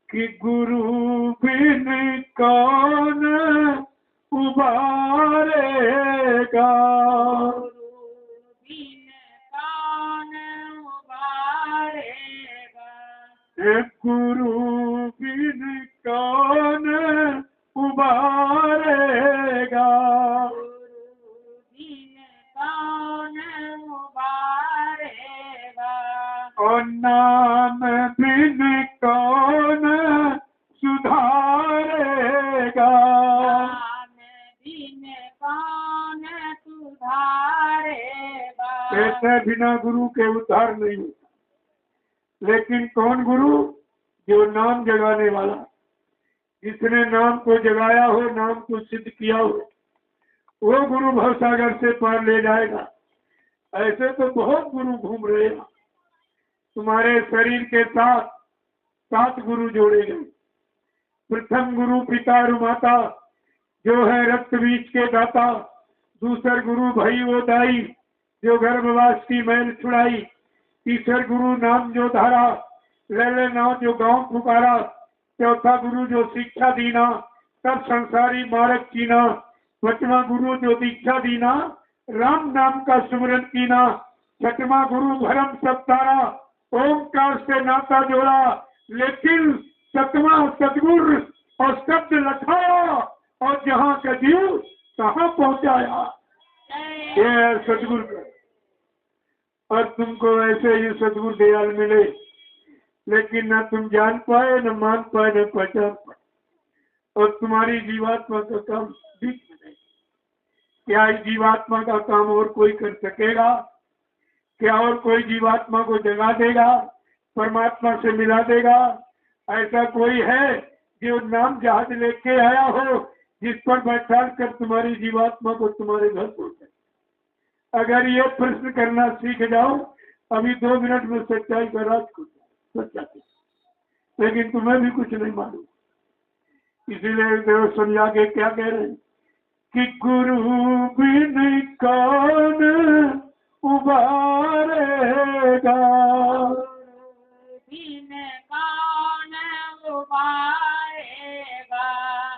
कि गुरु बिन कौन उबारेगा, गुरु बिन कौन उबारेगा, और नाम बिन कौन सुधारेगा, ऐसे बिना गुरु के उद्धार नहीं होता। लेकिन कौन गुरु? जो नाम जगाने वाला, जिसने नाम को जगाया हो, नाम को सिद्ध किया हो, वो गुरु भवसागर से पार ले जाएगा। ऐसे तो बहुत गुरु घूम रहे हैं। तुम्हारे शरीर के साथ 7 गुरु जोड़े गए। प्रथम गुरु पिता और माता, जो है रक्त बीज के दाता। दूसर गुरु भई वो दाई, जो गर्भवास की मैल छुड़ाई। तीसर गुरु नाम जो धारा, ले नाम जो गांव पुकारा। चौथा गुरु जो शिक्षा दीना, तब संसारी मार्ग कीना। पांचवा गुरु जो दीक्षा दीना, राम नाम का सुमरन कीना। छठवां गुरु भरम सब तारा, ओमकार से नाता जोड़ा। लेकिन सतवां सतगुरु और शब्द लखाया, और जहाँ का जीव कहाँ पहुँचाया। ये है सतगुरु का। और तुमको ऐसे ही सतगुरु दयाल मिले, लेकिन न तुम जान पाए, न मान पाए, न पहचान पाए, और तुम्हारी जीवात्मा का काम बीच में नहीं। क्या इस जीवात्मा का काम और कोई कर सकेगा? क्या और कोई जीवात्मा को जगा देगा, परमात्मा से मिला देगा? ऐसा कोई है जो नाम जहाज लेके आया हो, जिस पर बैठा कर तुम्हारी जीवात्मा को तुम्हारे घर पहुंचे? अगर ये प्रश्न करना सीख जाओ, अभी 2 मिनट में सच्चाई का राज खुल जाए। लेकिन तुम्हें भी कुछ नहीं मालूम। इसीलिए देव समझा के क्या कह रहे हैं कि गुरु बिन कौन उबारेगा,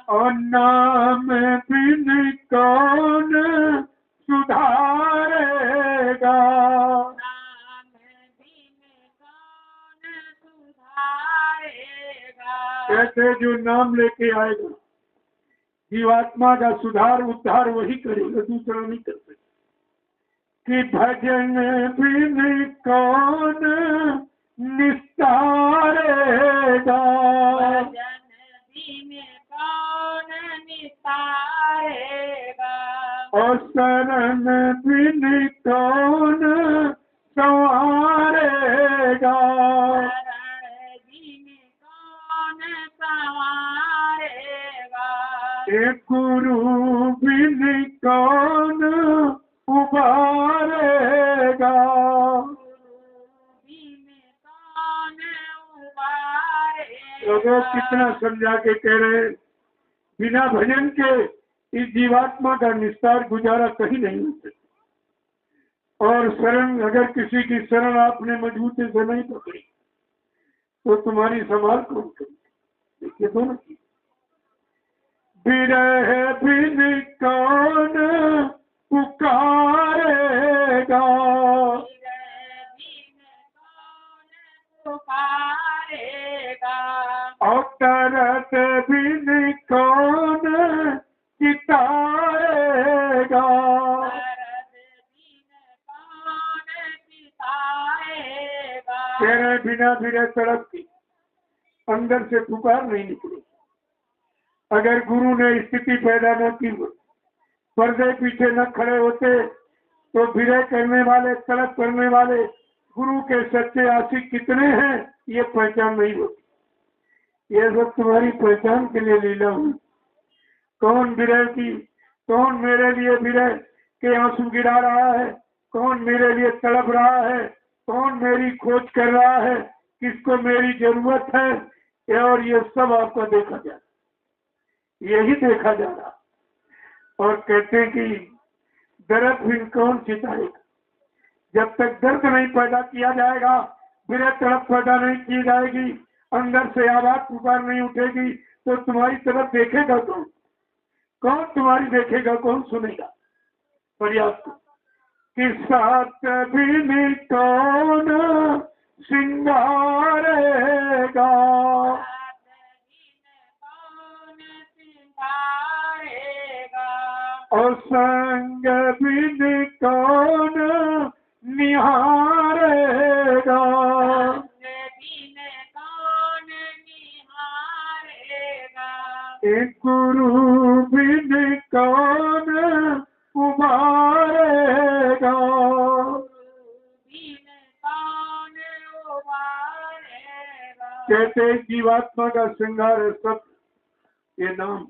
और नाम बिन कौन सुधारेगा। ऐसे जो नाम लेके आएगा, जीवात्मा का सुधार उद्धार वही करेगा, दूसरा नहीं कर सकता। कि भजन बिन कौन निस्तारेगा, और शरण बिन कौन संवारेगा। एक गुरु बिन कौन उबारेगा, लोगों कितना समझा के कह रहे, बिना भजन के इस जीवात्मा का निस्तार गुजारा कहीं नहीं हो सकता। और शरण, अगर किसी की शरण आपने मजबूती से नहीं पकड़ी, तो तुम्हारी संभाल कौन करेगी? देखिए दोनों की। बिरह बिन कौन पुकारेगा, और तरत बिन कौन चितारेगा। तेरे बिना फिरे सड़क की अंदर से पुकार नहीं निकली। अगर गुरु ने स्थिति पैदा न की, पर्दे पीछे न खड़े होते, तो विरह करने वाले, तड़प करने वाले गुरु के सच्चे आशिक कितने हैं, ये पहचान नहीं होती। ये सब तुम्हारी पहचान के लिए लीला हुई। कौन विरह की, कौन मेरे लिए विरह के आंसू गिरा रहा है, कौन मेरे लिए तड़प रहा है, कौन मेरी खोज कर रहा है, किसको मेरी जरूरत है, और ये सब आपका देखा जा रहा, यही देखा जा रहा। और कहते हैं कि दर्द फिर कौन चिताएगा, जब तक दर्द नहीं पैदा किया जाएगा, फिर तड़प पैदा नहीं की जाएगी, अंदर से आवाज पुकार नहीं उठेगी तो तुम्हारी तरफ देखेगा कौन? कौन तुम्हारी देखेगा, कौन सुनेगा? पर्याप्त किसात भी कौन सिंगारेगा, और संग भी कौन निहारेगा, एक गुरु बिन कौन उबारेगा, कहते जीवात्मा का श्रृंगार है सब ये नाम,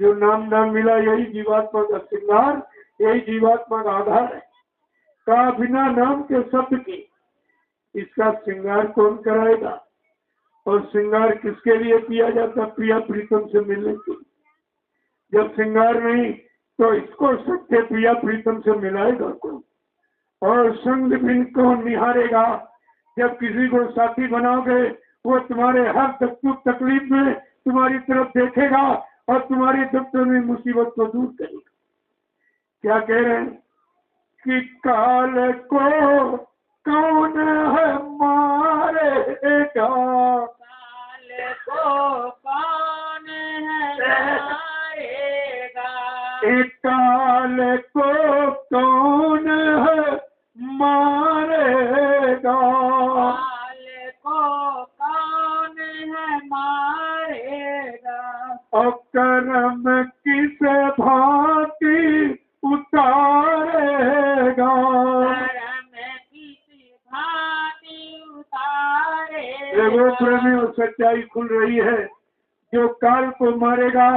जो नाम मिला यही जीवात्मा का श्रृंगार, यही जीवात्मा का आधार है। का बिना नाम के शब्द की इसका श्रृंगार कौन कराएगा? और श्रृंगार किसके लिए किया जाता? प्रिया प्रीतम से मिलने के लिए। जब श्रृंगार नहीं तो इसको सत्य प्रिया प्रीतम से मिलाएगा कौन? और संग बिन कौन निहारेगा? जब किसी को साथी बनाओगे वो तुम्हारे हर दुख तकलीफ में तुम्हारी तरफ देखेगा और तुम्हारी दुख में मुसीबत को दूर करेगा। क्या कह रहे हैं कि काल को कौन है मारेगा, काल को कौन है मारेगा, एक काल को कौन है मारेगा, काल को कौन है मारेगा, और कर्म किस भांति उतारेगा, कर्म किस भांति उतारेगा। वो प्रेमी और सच्चाई खुल रही है। जो काल को मारेगा,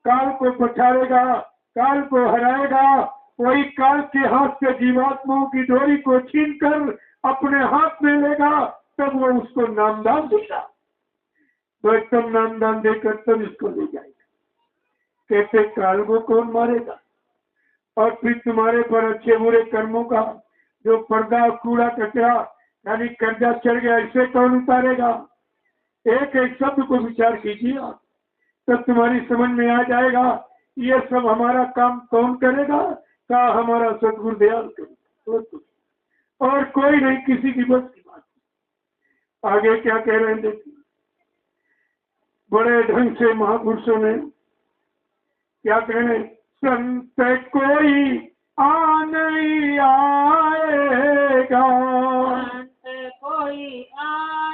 काल को पछाड़ेगा, काल को हराएगा, वही काल के हाथ से जीवात्माओं की डोरी को छीनकर अपने हाथ में लेगा, तब वो उसको नामदान देगा। तो एकदम नामदान देकर तब इसको ले जाएगा। कहते काल को कौन मारेगा? और फिर तुम्हारे पर अच्छे बुरे कर्मों का जो पर्दा कूड़ा कचरा यानी कर्जा चढ़ गया, इसे कौन उतारेगा? एक एक शब्द को विचार कीजिए आप, तब तुम्हारी समझ में आ जाएगा ये सब हमारा काम कौन करेगा? का हमारा सतगुरु दयाल करेगा, और कोई नहीं, किसी की बस की बात। आगे क्या कह रहे हैं देखिए। बड़े ढंग से महापुरुषों ने क्या कह रहे हैं? संत कोई आ नहीं आएगा, संत कोई आ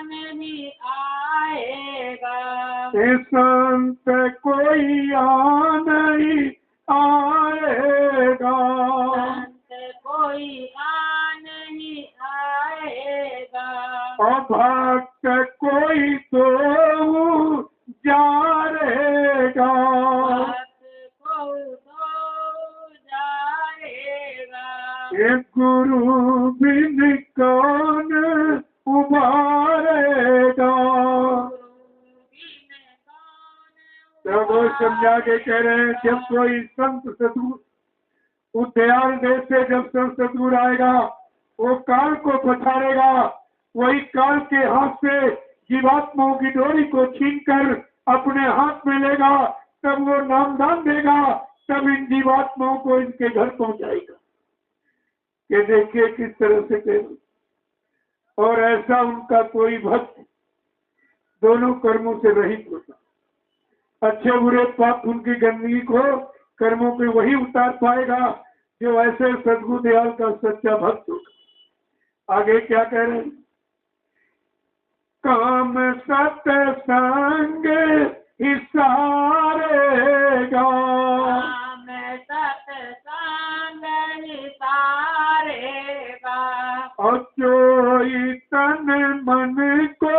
नहीं आएगा, संत कोई आ नहीं आएगा, संत कोई आ नहीं आएगा, और भक्त कोई तो जाएगा, एक गुरु बिन कौन उबारेगा। तब वो समझा के कह रहे हैं जब कोई संत सतगुरु उद्यान देश से जब संत सतगुरु आएगा वो काल को पछाड़ेगा, वही काल के हाथ से जीवात्माओं की डोरी को छीनकर अपने हाथ में लेगा, तब वो नामदान देगा, तब इन जीवात्माओं को इनके घर पहुंचाएगा। कि देखिए किस तरह से कह, और ऐसा उनका कोई भक्त दोनों कर्मों से रहित होता। अच्छे बुरे पाप उनकी गंदगी को कर्मों पे वही उतार पाएगा जो ऐसे सद्गुरु दयाल का सच्चा भक्त होगा। आगे क्या कह रहे हैं? काम सत्संग हिसारेगा, काम सत्संग हिसारेगा, और चोई तन मन को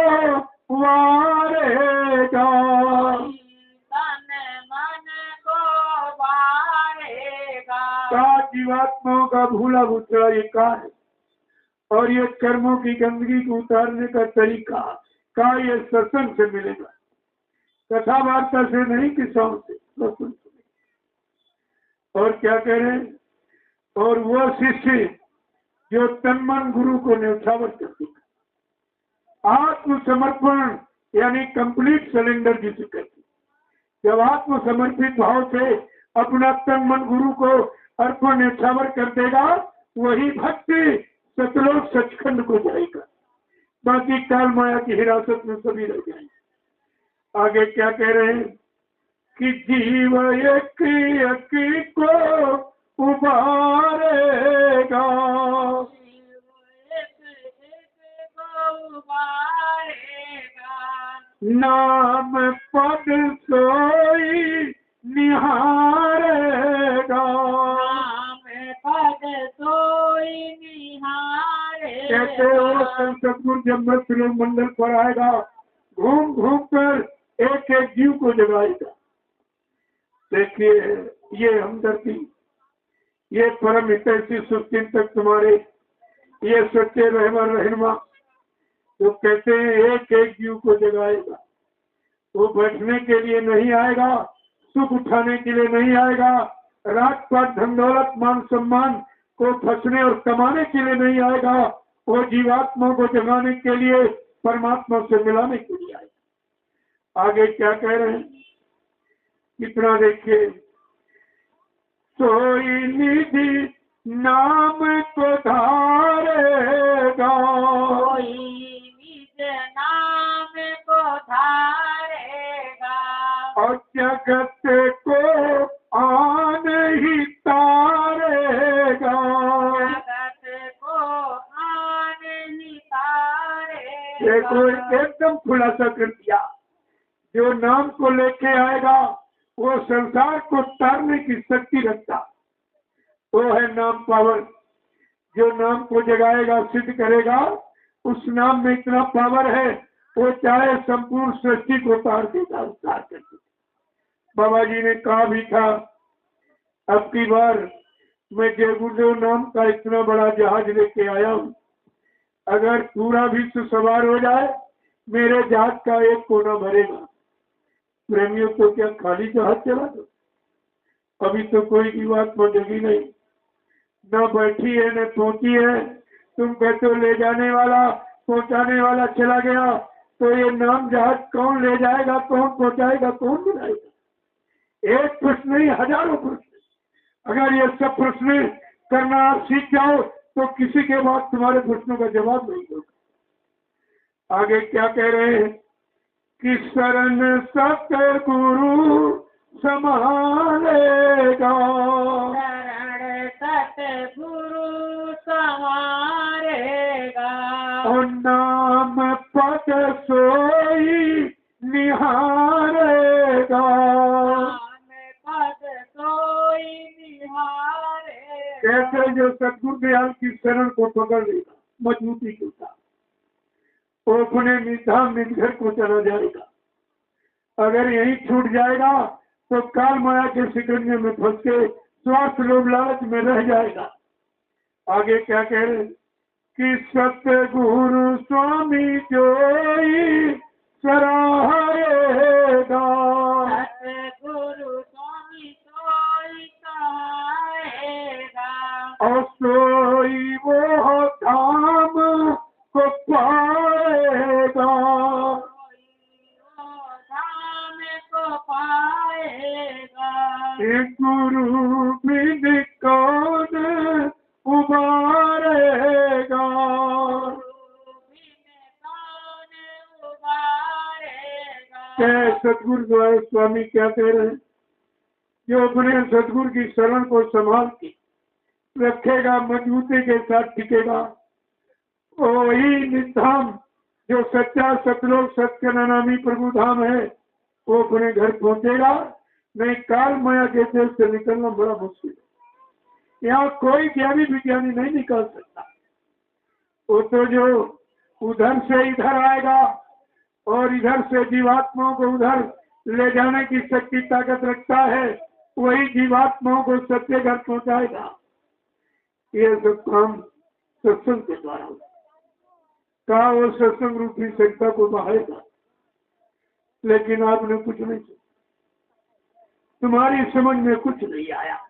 वारेगा, तन मन को वारेगा। का जीवात्माओं का भूला भूतरा ये का है, और ये कर्मों की गंदगी को उतारने का तरीका का ये सत्संग से मिलेगा, कथा वार्ता से नहीं, किसानों से सत्संग से। और क्या कह रहे हैं? और वो शिष्य जो तन मन गुरु को न्यौछावर कर देगा, आत्मसमर्पण यानी कंप्लीट सरेंडर जिसे कहते। जब आत्म समर्पित भाव से अपना तन मन गुरु को अर्पण न्यौछावर कर देगा, वही भक्ति सतलोक सचखंड को जाएगा। बाकी काल माया की हिरासत में सभी रह जाएंगे। आगे क्या कह रहे हैं कि जीव एक एक को उबारेगा, नाम पद सोई निहारेगा, पद सोई निहारेगा। कहते हो सतगुरु जब मृत्यु मंडल पर आएगा, घूम घूम कर एक एक जीव को जगाएगा। देखिए ये हमदर्दी, ये परम हितैषी सुचिंतक तुम्हारे, ये सच्चे रहमान रहनुमा तो कहते हैं एक एक जीव को जगाएगा। वो बैठने के लिए नहीं आएगा, सुख उठाने के लिए नहीं आएगा, रात पात धन दौलत मान सम्मान को फंसने और कमाने के लिए नहीं आएगा। वो जीवात्मा को जगाने के लिए, परमात्मा से मिलाने के लिए आएगा। आगे क्या कह रहे हैं, कितना देखिए, सोई निधि नाम को धारेगा, नाम को धारेगा, और जगत को आन ही तारेगा, जगत को आन ही तारेगा। देखो एकदम खुलासा कर दिया, जो नाम को लेके आएगा वो संसार को तारने की शक्ति रखता, वो है नाम पावर। जो नाम को जगाएगा, सिद्ध करेगा, उस नाम में इतना पावर है, वो चाहे संपूर्ण सृष्टि को तार देगा, उतार कर देगा। बाबा जी ने कहा भी था, अब की बार मैं जय गुरुदेव नाम का इतना बड़ा जहाज लेके आया हूँ, अगर पूरा विश्व सवार हो जाए, मेरे जहाज का एक कोना भरेगा। प्रेमियों को क्या खाली जहाज चला दो? अभी तो कोई भी बात जगी नहीं, न बैठी है न पहुंची है। तुम कहते हो ले जाने वाला पहुंचाने वाला चला गया, तो ये नाम जहाज कौन ले जाएगा, कौन पहुंचाएगा, कौन बुलाएगा? एक प्रश्न नहीं, हजारों प्रश्न। अगर ये सब प्रश्न करना आप सीख जाओ तो किसी के बाद तुम्हारे प्रश्नों का जवाब नहीं होगा। आगे क्या कह रहे हैं कि शरण सतगुरु संभालेगा, शरण सतगुरु संवारेगा, और नाम पद सोई निहारेगा, पद सोई निहारेगा। कैसे जो सतगुरु दयाल की शरण को पकड़ लेगा मजबूती के साथ, वो अपने निधान घर को चला जाएगा। अगर यही छूट जाएगा तो काल माया के सिकंजे में फंस के स्वार्थ लोभ लालच में रह जाएगा। आगे क्या कह रहे कि सतगुरु स्वामी जोई सराहेगा, सतगुरु स्वामी सोई सहायेगा, और सोई वो धाम को पाएगा, धाम को पाएगा। गुरु बिन कौन उबारेगा, सतगुरु द्वारा स्वामी क्या कह रहे हैं, जो अपने सतगुरु की शरण को संभाल के रखेगा, मजबूती के साथ टिकेगा, वही निधाम जो सच्चा सतलोक सत्यनामी प्रभु धाम है, वो अपने घर पहुंचेगा। नहीं काल माया के देश से निकलना बड़ा मुश्किल है। यहाँ कोई ज्ञानी विज्ञानी नहीं निकल सकता। वो तो जो उधर से इधर आएगा और इधर से जीवात्माओं को उधर ले जाने की शक्ति ताकत रखता है, वही जीवात्माओं को सत्य घर पहुंचाएगा। ये सब काम सत्संग के द्वारा होगा। कहा वो सत्संग रूपी सत्ता को बहाएगा, लेकिन आपने कुछ नहीं किया, तुम्हारी समझ में कुछ नहीं आया।